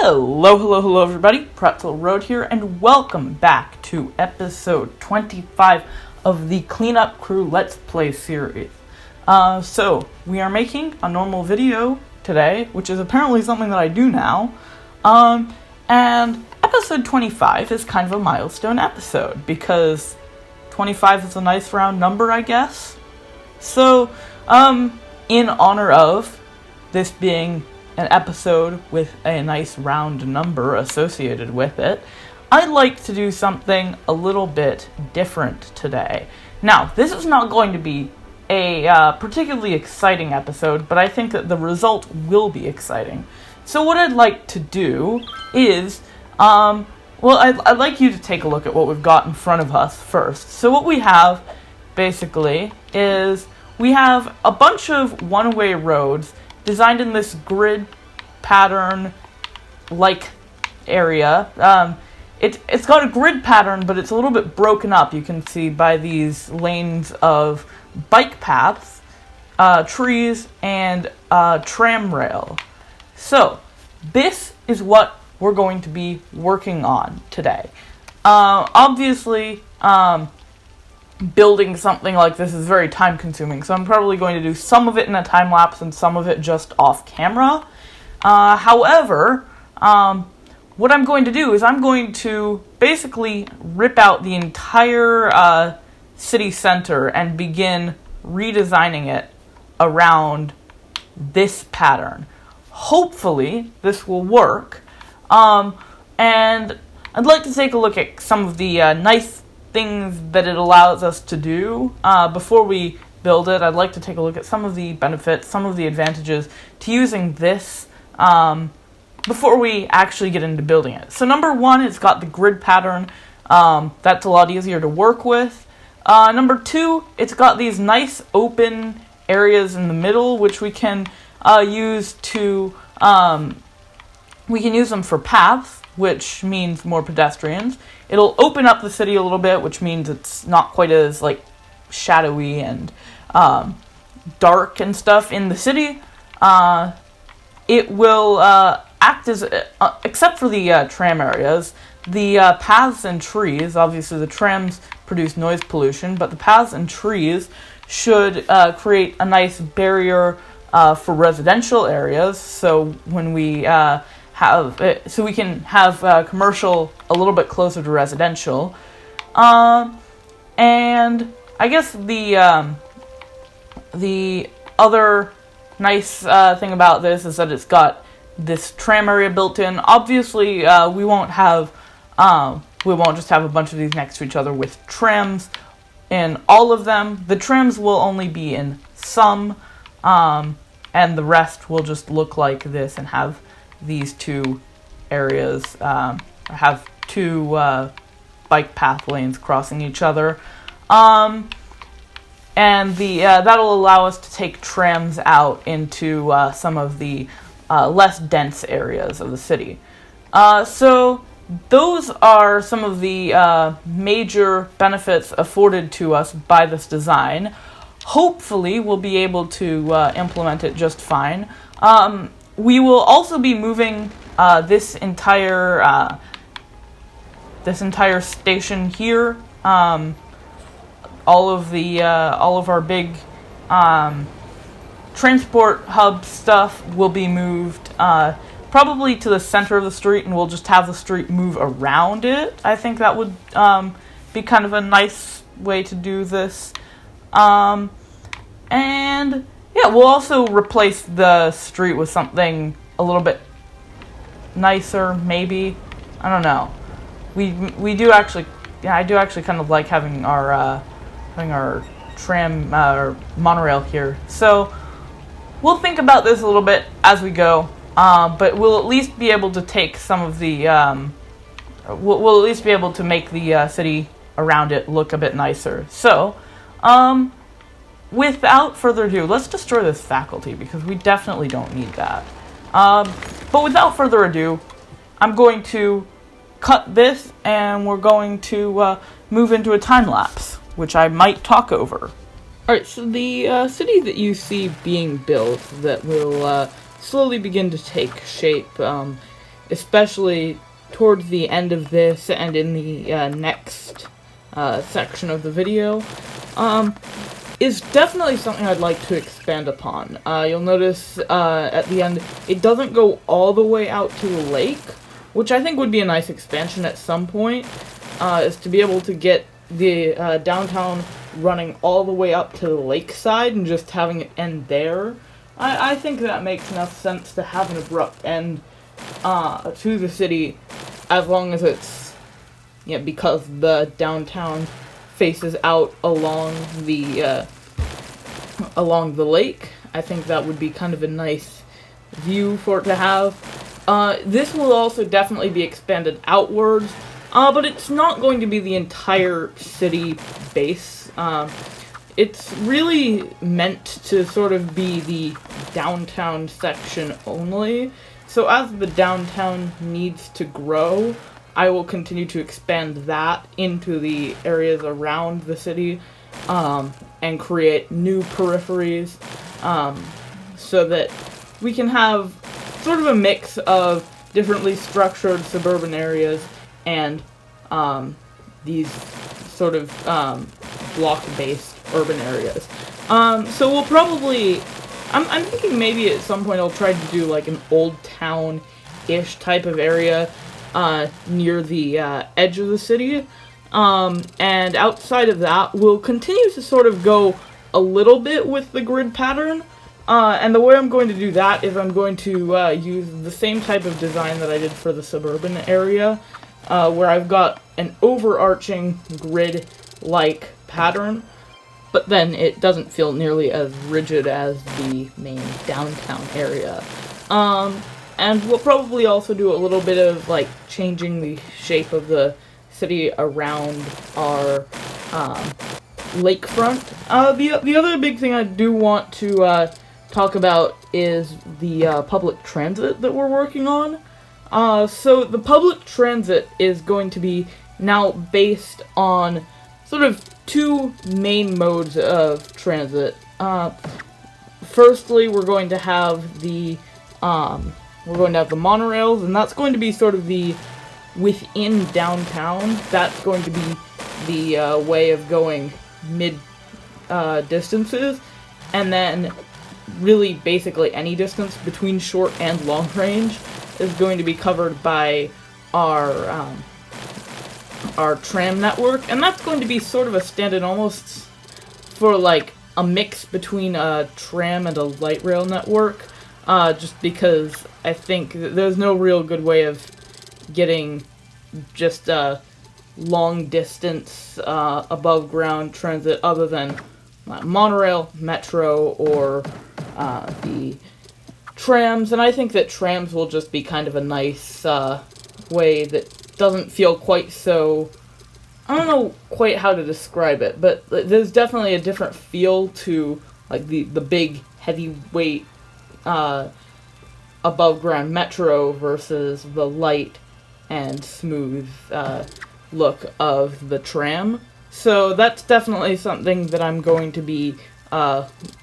Hello everybody, Pretzel Road here, and welcome back to episode 25 of the Cleanup Crew Let's Play series. So, we are making a normal video today, which is apparently something that I do now, and episode 25 is kind of a milestone episode, because 25 is a nice round number, I guess. So, in honor of this being an episode with a nice round number associated with it, I'd like to do something a little bit different today. Now, this is not going to be a particularly exciting episode, but I think that the result will be exciting. So what I'd like to do is, I'd like you to take a look at what we've got in front of us first. So what we have, basically, is we have a bunch of one-way roads designed in this grid pattern-like area. It's got a grid pattern, but it's a little bit broken up, you can see, by these lanes of bike paths, trees, and tram rail. So, this is what we're going to be working on today. Obviously, building something like this is very time consuming, so I'm probably going to do some of it in a time lapse and some of it just off camera. However, what I'm going to do is I'm going to basically rip out the entire city center and begin redesigning it around this pattern. Hopefully this will work, and I'd like to take a look at some of the nice things that it allows us to do. Before we build it, I'd like to take a look at some of the benefits, some of the advantages to using this before we actually get into building it. So number one, it's got the grid pattern. That's a lot easier to work with. Number two, it's got these nice open areas in the middle, which we can use to we can use them for paths, which means more pedestrians. It'll open up the city a little bit, which means it's not quite as like shadowy and dark and stuff in the city. It will act as, except for the tram areas, the paths and trees. Obviously the trams produce noise pollution, but the paths and trees should create a nice barrier for residential areas. So when we so we can have commercial a little bit closer to residential. And I guess the other nice thing about this is that it's got this tram area built in. Obviously, we won't just have a bunch of these next to each other with trams in all of them. The trams will only be in some, and the rest will just look like this and have these two areas, have two bike path lanes crossing each other. And that'll allow us to take trams out into some of the less dense areas of the city. So those are some of the major benefits afforded to us by this design. Hopefully we'll be able to implement it just fine. We will also be moving this entire station here. All of our big transport hub stuff will be moved probably to the center of the street, and we'll just have the street move around it. I think that would be kind of a nice way to do this. And yeah, we'll also replace the street with something a little bit nicer, maybe. I don't know. We do actually, yeah, I do actually kind of like having our tram or monorail here. So we'll think about this a little bit as we go, but we'll at least be able to take some of the we'll at least be able to make the city around it look a bit nicer. So without further ado, let's destroy this faculty, because we definitely don't need that. But without further ado, I'm going to cut this, and we're going to move into a time lapse, which I might talk over. Alright, so the city that you see being built that will slowly begin to take shape especially towards the end of this and in the next section of the video, is definitely something I'd like to expand upon. You'll notice at the end, it doesn't go all the way out to the lake, which I think would be a nice expansion at some point, is to be able to get the downtown running all the way up to the lakeside and just having it end there. I think that makes enough sense to have an abrupt end to the city, as long as it's, because the downtown faces out along the lake. I think that would be kind of a nice view for it to have. This will also definitely be expanded outwards, but it's not going to be the entire city base. It's really meant to sort of be the downtown section only. So as the downtown needs to grow, I will continue to expand that into the areas around the city, and create new peripheries, so that we can have sort of a mix of differently structured suburban areas and these sort of block-based urban areas. So we'll probably, I'm thinking maybe at some point I'll try to do like an old town-ish type of area near the edge of the city. And outside of that, we'll continue to sort of go a little bit with the grid pattern. And the way I'm going to do that is I'm going to use the same type of design that I did for the suburban area, where I've got an overarching grid-like pattern, but then it doesn't feel nearly as rigid as the main downtown area. And we'll probably also do a little bit of, like, changing the shape of the city around our lakefront. The other big thing I do want to talk about is the public transit that we're working on. So the public transit is going to be now based on sort of two main modes of transit. Firstly, we're going to have the monorails, and that's going to be sort of the within downtown. That's going to be the way of going mid distances, and then really basically any distance between short and long range is going to be covered by our tram network, and that's going to be sort of a stand-in almost for like a mix between a tram and a light rail network, just because I think there's no real good way of getting just long distance above ground transit other than monorail, metro, or the trams. And I think that trams will just be kind of a nice way that doesn't feel quite so, I don't know quite how to describe it, but there's definitely a different feel to like the big heavyweight above ground metro versus the light and smooth look of the tram. So that's definitely something that I'm going to be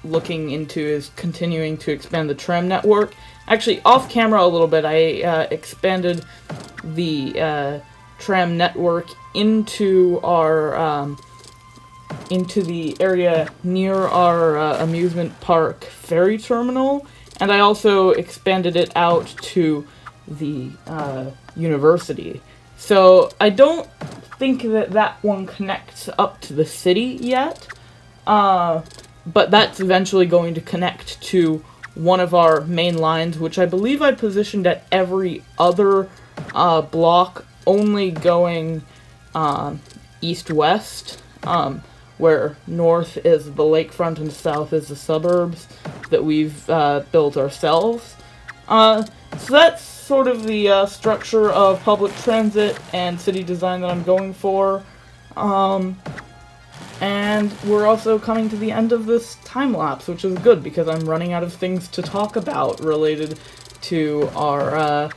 looking into, is continuing to expand the tram network. Actually, off camera a little bit, I expanded the tram network into our into the area near our amusement park ferry terminal, and I also expanded it out to the university. So I don't think that one connects up to the city yet, but that's eventually going to connect to one of our main lines, which I believe I positioned at every other block, only going east-west, where north is the lakefront and south is the suburbs that we've built ourselves. So that's sort of the structure of public transit and city design that I'm going for. And we're also coming to the end of this time-lapse, which is good because I'm running out of things to talk about related to our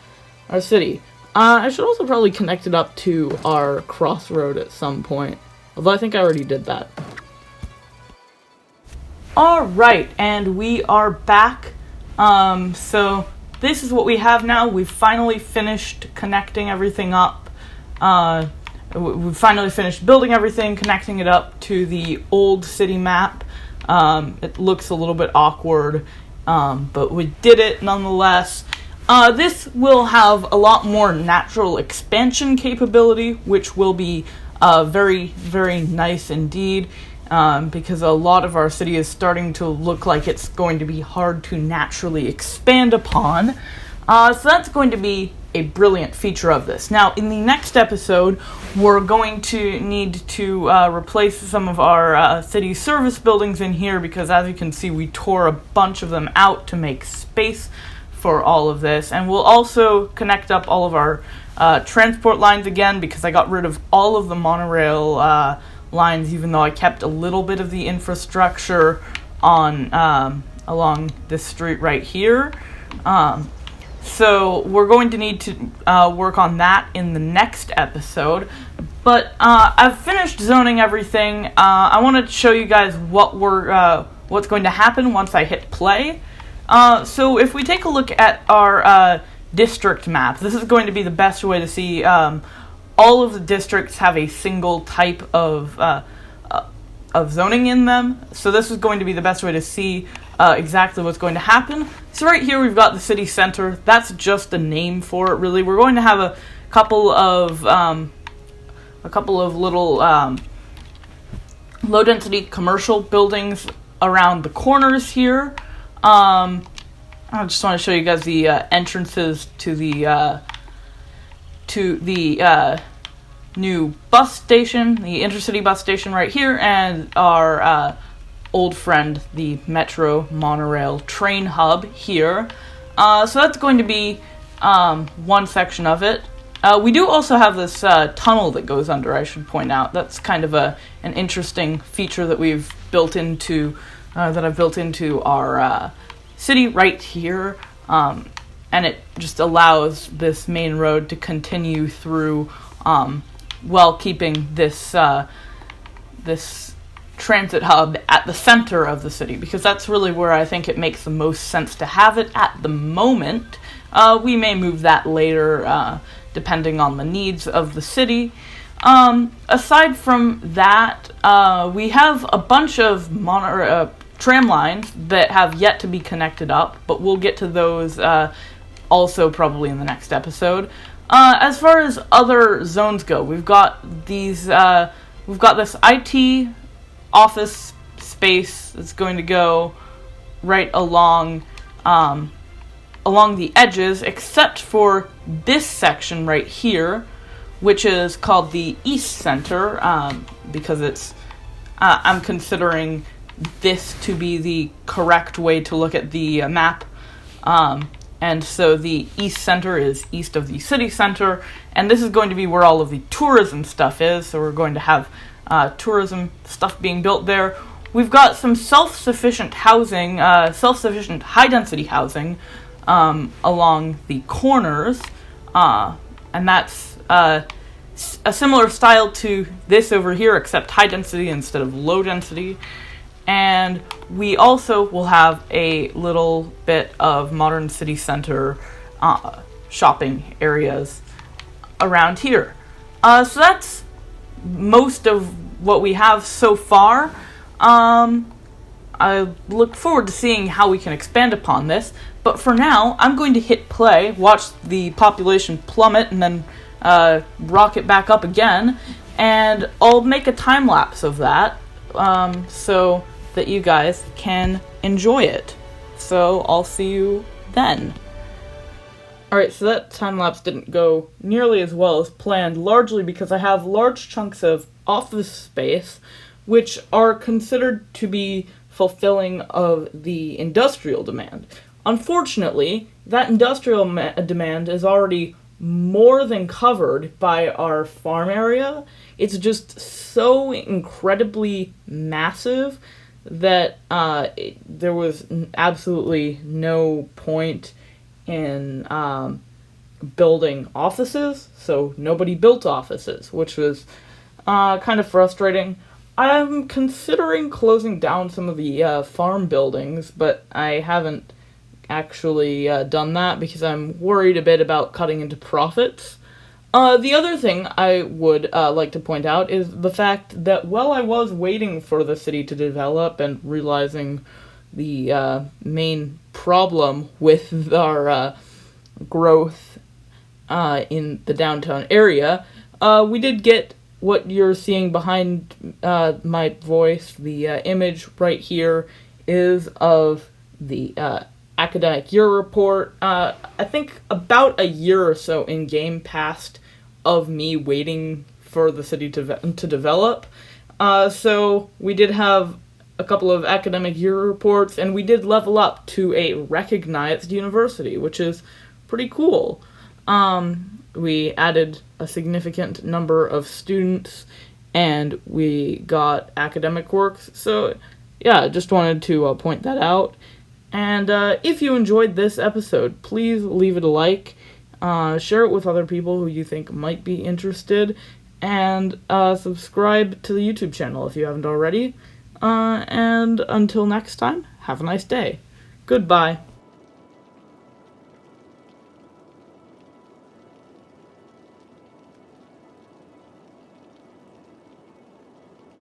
city. I should also probably connect it up to our crossroad at some point, although I think I already did that. Alright, and we are back. So this is what we have now. We've finally finished connecting everything up. We've finally finished building everything, connecting it up to the old city map. It looks a little bit awkward, but we did it nonetheless. This will have a lot more natural expansion capability, which will be very, very nice indeed, because a lot of our city is starting to look like it's going to be hard to naturally expand upon. So that's going to be a brilliant feature of this. Now, in the next episode, we're going to need to replace some of our city service buildings in here, because as you can see, we tore a bunch of them out to make space for all of this. And we'll also connect up all of our transport lines again, because I got rid of all of the monorail lines, even though I kept a little bit of the infrastructure on along this street right here. So we're going to need to work on that in the next episode. But I've finished zoning everything. I wanted to show you guys what's going to happen once I hit play. So if we take a look at our district map, this is going to be the best way to see all of the districts have a single type of zoning in them. So this is going to be the best way to see exactly what's going to happen. So right here we've got the city center. That's just a name for it, really. We're going to have a couple of little low density commercial buildings around the corners here. I just want to show you guys the entrances to the new bus station, the intercity bus station right here, and our old friend, the metro monorail train hub here. So that's going to be one section of it. We do also have this tunnel that goes under, I should point out. That's kind of an interesting feature that we've built into, that I've built into our city right here. And it just allows this main road to continue through while keeping this this transit hub at the center of the city, because that's really where I think it makes the most sense to have it at the moment. We may move that later, depending on the needs of the city. Aside from that, we have a bunch of tram lines that have yet to be connected up, but we'll get to those also probably in the next episode. As far as other zones go, we've got this IT office space that's going to go right along the edges, except for this section right here, which is called the East Center, because it's I'm considering this to be the correct way to look at the map. And so the East Center is east of the city center, and this is going to be where all of the tourism stuff is, so we're going to have tourism stuff being built there. We've got some self-sufficient housing, self-sufficient high-density housing along the corners, and that's a similar style to this over here, except high-density instead of low-density. And we also will have a little bit of modern city center shopping areas around here. So that's most of what we have so far. I look forward to seeing how we can expand upon this, but for now, I'm going to hit play, watch the population plummet, and then rocket back up again, and I'll make a time lapse of that, so that you guys can enjoy it. So I'll see you then. Alright, so that time-lapse didn't go nearly as well as planned, largely because I have large chunks of office space, which are considered to be fulfilling of the industrial demand. Unfortunately, that industrial demand is already more than covered by our farm area. It's just so incredibly massive that there was absolutely no point in building offices, so nobody built offices, which was kind of frustrating. I'm considering closing down some of the farm buildings, but I haven't actually done that because I'm worried a bit about cutting into profits. The other thing I would like to point out is the fact that while I was waiting for the city to develop and realizing the main problem with our growth in the downtown area, we did get what you're seeing behind my voice. The image right here is of the academic year report. I think about a year or so in game passed of me waiting for the city to develop. So we did have a couple of academic year reports, and we did level up to a recognized university, which is pretty cool. We added a significant number of students, and we got academic works. So yeah, just wanted to point that out. And if you enjoyed this episode, please leave it a like, share it with other people who you think might be interested, and subscribe to the YouTube channel if you haven't already. And until next time, have a nice day. Goodbye.